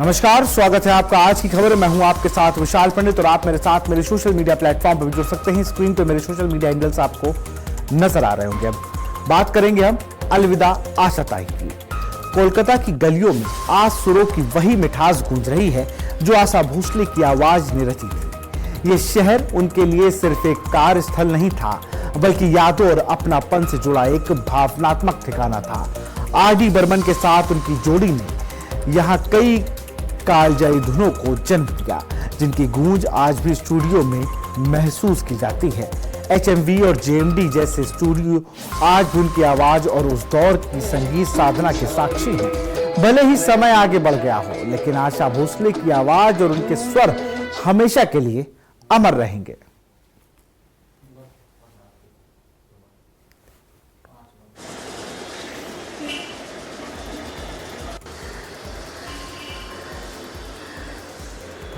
नमस्कार, स्वागत है आपका आज की खबर। मैं हूं आपके साथ विशाल पंडित और आप मेरे साथ मेरे सोशल मीडिया प्लेटफॉर्म पर भी जुड़ सकते हैं। स्क्रीन पे मेरे सोशल मीडिया हैंडल्स आपको नजर आ रहे होंगे। अब बात करेंगे हम अलविदा आशा ताई की। कोलकाता की गलियों में आज सुरों की वही मिठास गूंज रही है जो आशा भोसले की आवाज ने रची थी। ये शहर उनके लिए सिर्फ एक कार्यस्थल नहीं था, बल्कि यादों और अपनापन से जुड़ा एक भावनात्मक ठिकाना था। आर.डी. बर्मन के साथ उनकी जोड़ी ने यहाँ कई कालजयी धुनों को जन्म दिया, जिनकी गूंज आज भी स्टूडियो में महसूस की जाती है। HMV और JMD जैसे स्टूडियो आज भी उनकी आवाज और उस दौर की संगीत साधना के साक्षी हैं। भले ही समय आगे बढ़ गया हो, लेकिन आशा भोसले की आवाज और उनके स्वर हमेशा के लिए अमर रहेंगे।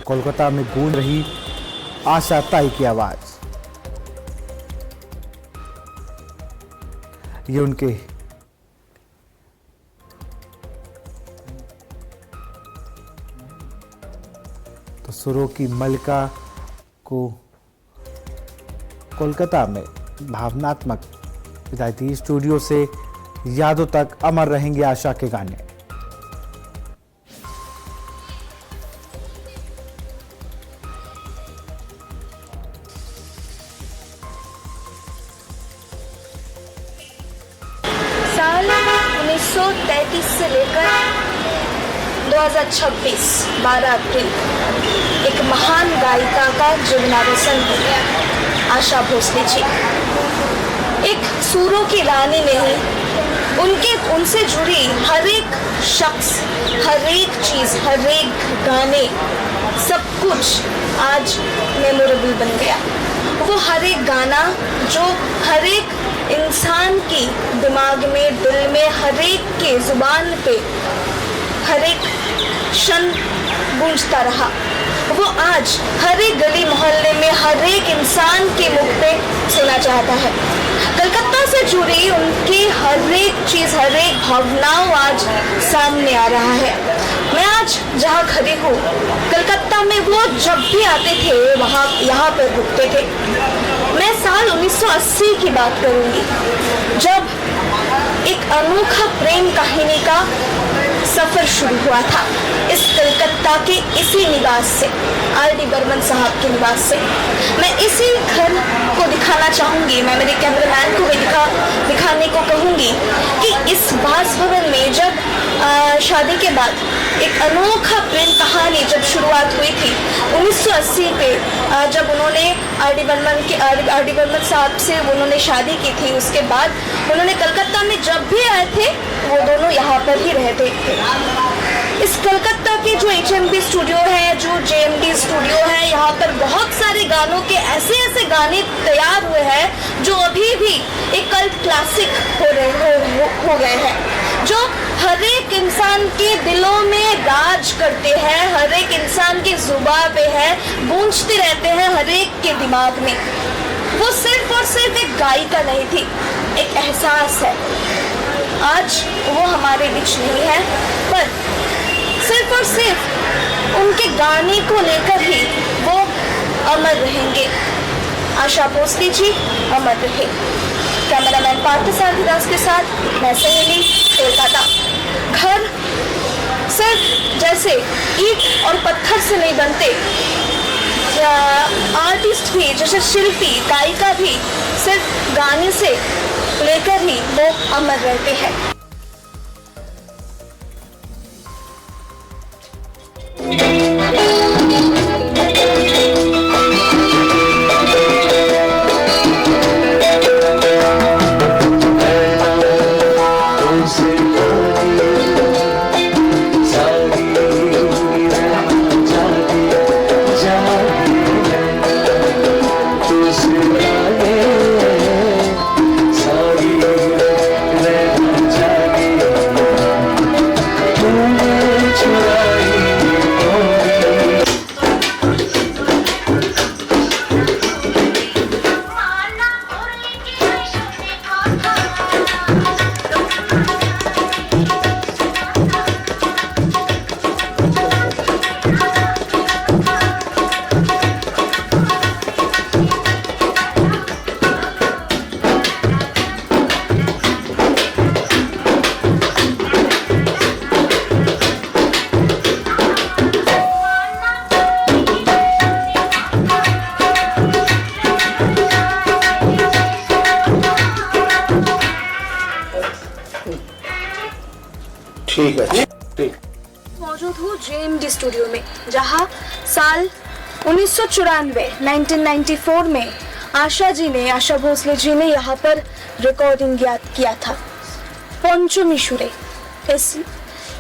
कोलकाता में गूंज रही आशा ताई की आवाज, ये उनके तो सुरों की मलिका को कोलकाता में भावनात्मक विदाई थी। स्टूडियो से यादों तक अमर रहेंगे आशा के गाने। साल 1933 से लेकर 2026 12 अप्रैल एक महान गायिका का जीवनावसान हो गया। आशा भोसले जी एक सुरों की रानी नहीं, उनसे जुड़ी हर एक शख्स, हर एक चीज, हर एक गाने, सब कुछ आज मेमोरेबल बन गया। वो हर एक गाना जो हर एक इंसान की दिमाग में, दिल में, हर एक के जुबान पे हर एक क्षण गूंजता रहा, वो आज हर एक गली मोहल्ले में हर एक इंसान के मुख पे सुना जाता है। कलकत्ता से जुड़ी उनकी हर एक चीज, हर एक भावनाओं आज सामने आ रहा है। मैं आज जहाँ खड़ी हूँ, कलकत्ता में वो जब भी आते थे वहाँ यहाँ पर रुकते थे। मैं साल 1980 की बात करूंगी, जब एक अनोखा प्रेम कहानी का सफर शुरू हुआ था इस कलकत्ता के इसी निवास से, आर.डी. बर्मन साहब के निवास से। मैं इसी घर को दिखाना चाहूंगी, मैं मेरे कैमरामैन को भी दिखाने को कहूंगी कि इस बासभवन में जब शादी के बाद एक अनोखा प्रेम कहानी जब शुरुआत हुई थी 1980 पे, जब उन्होंने आर.डी. बर्मन साहब से उन्होंने शादी की थी, उसके बाद उन्होंने कलकत्ता में जब भी आए थे वो दोनों यहाँ पर ही रहते थे। इस कलकत्ता के जो HMV स्टूडियो है, जो JMD स्टूडियो है, यहाँ पर बहुत सारे गानों के ऐसे गाने तैयार हुए हैं जो अभी भी एक कल्ट क्लासिक हो गए हैं, जो हर एक इंसान के दिलों में राज करते हैं, हर एक इंसान की जुबान पे है, गूंजते रहते हैं हर एक के दिमाग में। वो सिर्फ और सिर्फ एक गायिका नहीं थी, एक एहसास है। आज वो हमारे बीच नहीं है, पर सिर्फ और सिर्फ उनके गाने को लेकर ही वो अमर रहेंगे। आशा भोसले जी अमर रहे। कैमरामैन पार्थसारथी दास के साथ मैं सहेली, कोलकाता। घर सिर्फ जैसे ईंट और पत्थर से नहीं बनते, आर्टिस्ट भी, जैसे शिल्पी, गायिका भी सिर्फ गाने से लेकर ही वो अमर रहते हैं। चुराई ठीक है, ठीक। मौजूद हूँ JMD स्टूडियो में, जहाँ साल 1994 में आशा भोसले जी ने यहाँ पर रिकॉर्डिंग किया था, पंचमी सुरे।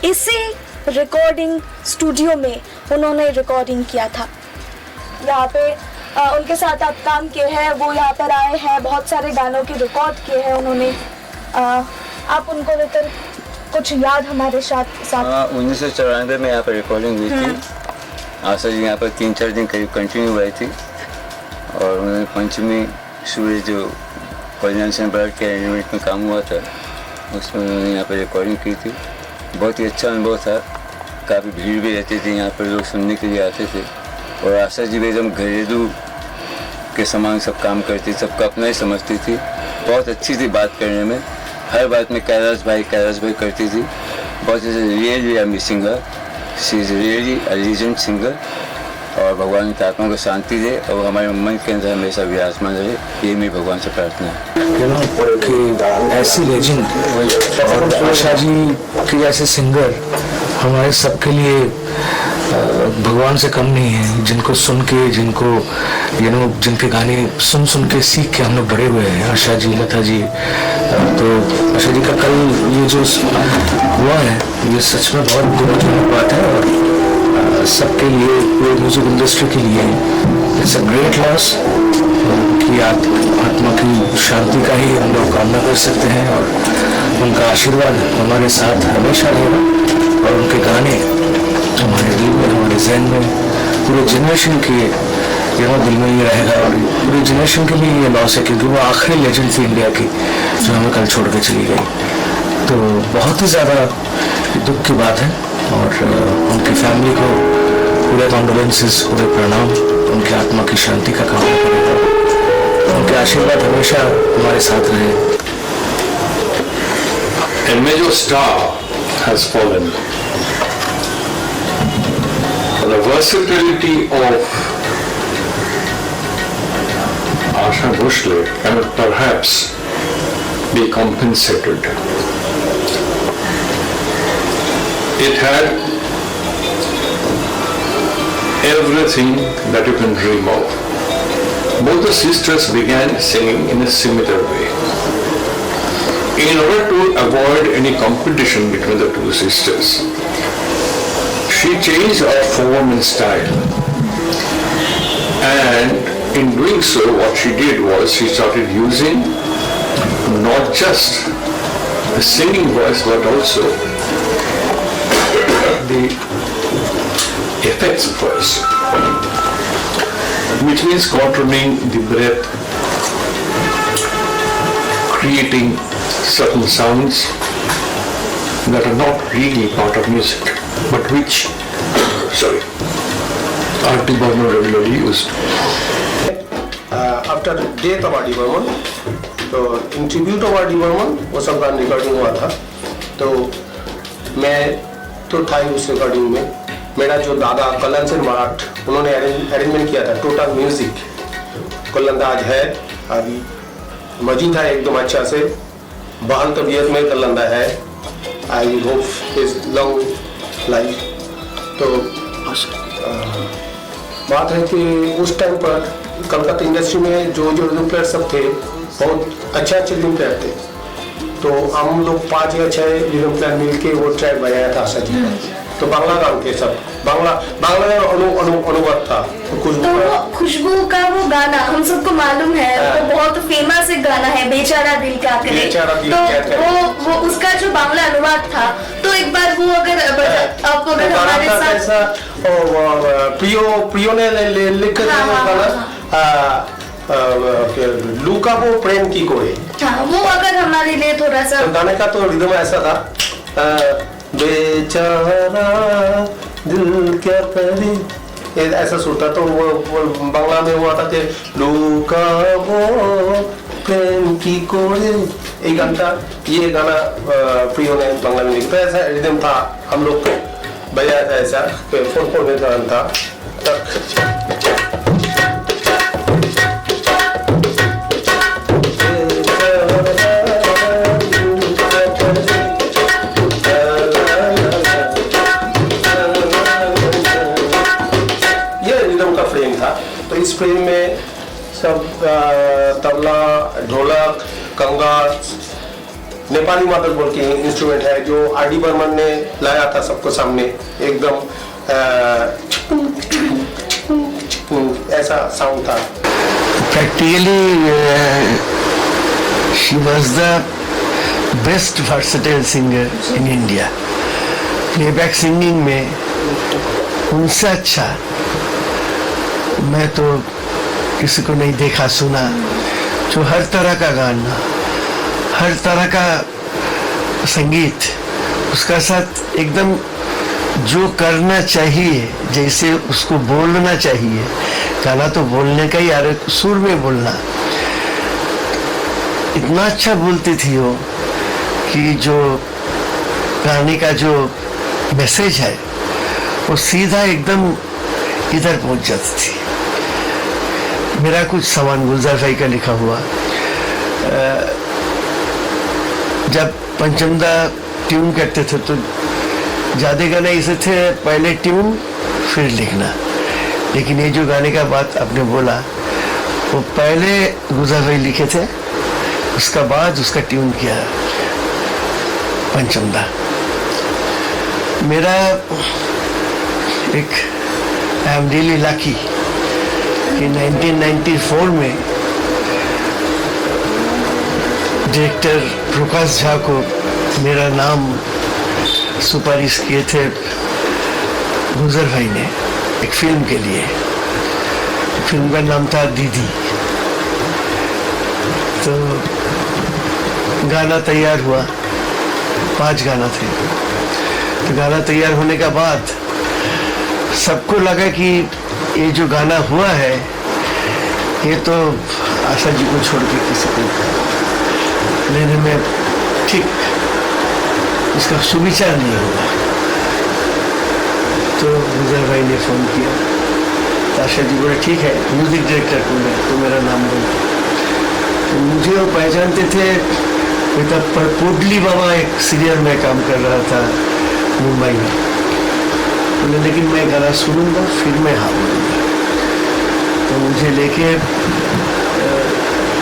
इसी रिकॉर्डिंग स्टूडियो में उन्होंने रिकॉर्डिंग किया था। यहाँ पे उनके साथ आप काम किए हैं, वो यहाँ पर आए हैं, बहुत सारे गानों के रिकॉर्ड किए हैं उन्होंने। आप उनको लेकर कुछ याद हमारे साथ 1994 में यहाँ पर रिकॉर्डिंग हुई थी। आशा जी यहाँ पर 3-4 दिन करीब कंटिन्यू हुई थी और उन्होंने पंचमी सूरज जो कोऑर्डिनेशन बर्ड के अरेंजमेंट में काम हुआ था, उसमें उन्होंने यहाँ पर रिकॉर्डिंग की थी। बहुत ही अच्छा अनुभव था। काफ़ी भीड़ भी रहती थी यहाँ पर, लोग सुनने के लिए आते थे। और आशा जी भी एकदम घरेलू के समान सब काम करती, सबका अपना ही समझती थी। बहुत अच्छी थी बात करने में, हर बात में कैलाश भाई करती थी। बहुत really I missing her, she is really a legend singer. और भगवान की आत्मा को शांति दे और हमारे मन के अंदर हमेशा विराजमान रहे, ये मेरी भगवान से प्रार्थना है। कि ऐसी लेजेंड और आशा जी की जैसे सिंगर हमारे सबके लिए भगवान से कम नहीं है, जिनको सुन के, जिनको जिनके गाने सुन के सीख के हम लोग बड़े हुए हैं। आशा जी, लता जी, तो आशा जी का कल ये जो हुआ है, ये सच में बहुत दुखजनक बात है और सबके लिए, पूरे म्यूजिक इंडस्ट्री के लिए इट्स अ ग्रेट लॉस। कि आत्मा की शांति का ही हम लोग कामना कर सकते हैं और उनका आशीर्वाद हमारे साथ हमेशा रहेगा और उनके गाने हमारे दिल में, हमारे जहन में, पूरे जनरेशन के दिल में ये रहेगा। और पूरे जनरेशन के लिए ये लॉस है क्योंकि वो आखिरी लेजेंड थी इंडिया की जो हमें कल छोड़ के चली गई। तो बहुत ही ज़्यादा दुख की बात है और उनकी फैमिली को पूरे कॉन्डोलेंसेस, पूरे प्रणाम, उनकी आत्मा की शांति का कामना करेगा। उनके आशीर्वाद हमेशा हमारे साथ रहे। A major star has fallen. The versatility of Asha Bhosle cannot perhaps be compensated. It had everything that you can dream of. Both the sisters began singing in a similar way. In order to avoid any competition between the two sisters, she changed her form and style. And in doing so, what she did was she started using not just the singing voice but also the effects voice, which means controlling the breath, creating certain sounds that are not really part of music, but which, R.T. Burman regularly used. After death of R.D. Burman, तो in tribute of R.D. Burman वो सब गान recording हुआ था। तो मैं तो था ही उस रिकॉर्डिंग में। मेरा जो दादा कल्याण सिंह मराठ, उन्होंने अरेंजमेंट किया था टोटल म्यूजिक। कल्याण आज है, अभी मजीद है एकदम अच्छा से। बहन तबीयत में कल्याण है। I hope is long life. तो बात है कि उस टाइम पर कलकत्ता इंडस्ट्री में जो रिदम प्लेयर सब थे, बहुत अच्छे रिदम प्लेयर थे। तो हम लोग 5 या 6 रिदम प्लेयर मिलके वो ट्रैक बनाया था आशा जी का। तो बांग्ला गान थे सब, बांग्ला अनुवाद था। तो खुशबू का वो गाना हम सबको मालूम है, वो बहुत फेमस एक गाना है, बेचारा दिल क्या करे। तो वो उसका जो बांग्ला अनुवाद था, तो एक बार वो अगर हमारे साथ प्रियो ने लिखा था लूका वो प्रेम की कोई, हाँ, वो अगर हमारे लिए थोड़ा सा। तो गाने का तो रिदम ऐसा था, बेचारा दिल क्या करे, ऐसा सुनता। तो वो बांग्ला में हुआ था कि लूका वो प्रेम की कोई, एक घंटा ये गाना प्रियो ने बांग्ला में लिखा। ऐसा रिदम था, हम लोग को बजाया था ऐसा, फोन में गाना था। इस फिल्म में सब तबला, ढोलक, कंगा, नेपाली मादल बोल के इंस्ट्रूमेंट है जो आर.डी. बर्मन ने लाया था सबको सामने, एकदम ऐसा साउंड था। Practically, she was the best versatile singer in India. Playback singing में उनसे अच्छा मैं तो किसी को नहीं देखा सुना, जो हर तरह का गाना, हर तरह का संगीत, उसका साथ एकदम जो करना चाहिए, जैसे उसको बोलना चाहिए, गाना तो बोलने का ही, यार सुर में बोलना, इतना अच्छा बोलती थी वो कि जो गाने का जो मैसेज है वो सीधा एकदम इधर पहुंच जाती थी। मेरा कुछ सामान गुलजार भाई का लिखा हुआ, जब पंचमदा ट्यून करते थे तो ज़्यादा गाने ऐसे थे, पहले ट्यून फिर लिखना, लेकिन ये जो गाने का बात आपने बोला वो पहले गुलजार भाई लिखे थे, उसका बाद उसका ट्यून किया पंचमदा। मेरा एक आई एम रियली लकी कि 1994 में डायरेक्टर प्रकाश झा को मेरा नाम सुपारिश किए थे गुलजार भाई ने एक फिल्म के लिए। फिल्म का नाम था दीदी। तो गाना तैयार हुआ, 5 गाना थे। तो गाना तैयार होने के बाद सबको लगा कि ये जो गाना हुआ है ये तो आशा जी को छोड़ के किसी को लेने में ठीक इसका सुविचार नहीं होगा। तो गुलजार भाई ने फ़ोन किया, तो आशा जी बोले ठीक है, म्यूजिक डायरेक्टर को मैं तो मेरा नाम बोल। तो मुझे वो पहचानते थे, तब पोडली बाबा एक सीरियल में काम कर रहा था मुंबई में। बोले लेकिन मैं गाना सुनूंगा फिर मैं हाँ बोलूँगा। तो मुझे लेके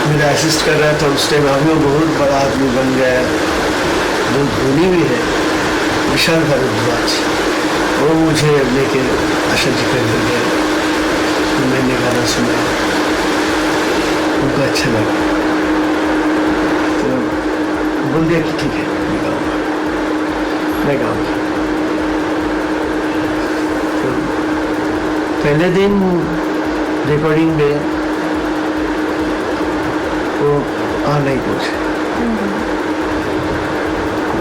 मेरा असिस्ट कर रहा था उस टाइम, अभी वो बहुत बड़ा आदमी बन गया, बहुत धोनी भी है, विशाल भारद्वाज। वो मुझे लेके आशा जी कर गया, तो मैंने गाना सुना, उनको अच्छा लगा। तो बोल दिया कि ठीक है मैं गाऊँगा। तो पहले दिन रिकॉर्डिंग में वो आ नहीं पहुँचे,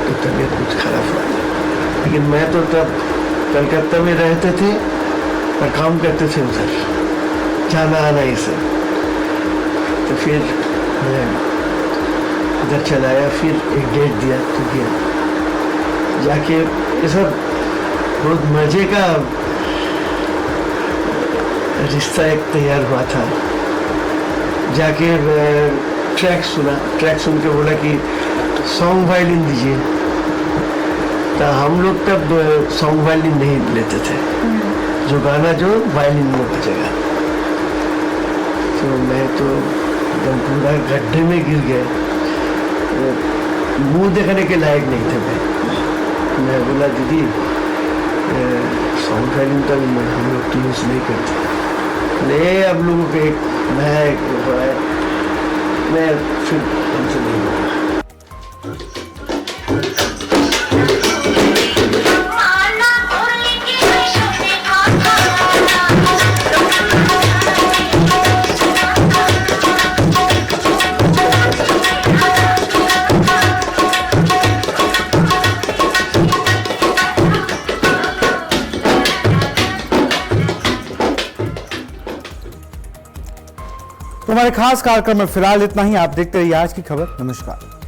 तो तबीयत कुछ खराब हुआ। लेकिन मैं तो तब कलकत्ता में रहते थे और काम करते थे उधर, जाना आना ही से। तो फिर मैं उधर चला आया, फिर एक डेट दिया तो गया। जाके ये सब बहुत मज़े का रिश्ता एक तैयार हुआ था। जाके ट्रैक सुना, ट्रैक सुन के बोला कि सॉन्ग वायलिन दीजिए। तो हम लोग तब सॉन्ग वायलिन नहीं लेते थे, जो गाना जो वायलिन में बजेगा। तो मैं तो एकदम पूरा गड्ढे में गिर गया, मुंह देखने के लायक नहीं थे। मैं बोला दीदी सॉन्ग वायलिन तो हम लोग तो यूज़ नहीं करते। ले अब लोगों के एक नया एक मैं फिर हमसे नहीं बोला। तो हमारे खास कार्यक्रम में फिलहाल इतना ही। आप देखते रहिए आज की खबर। नमस्कार।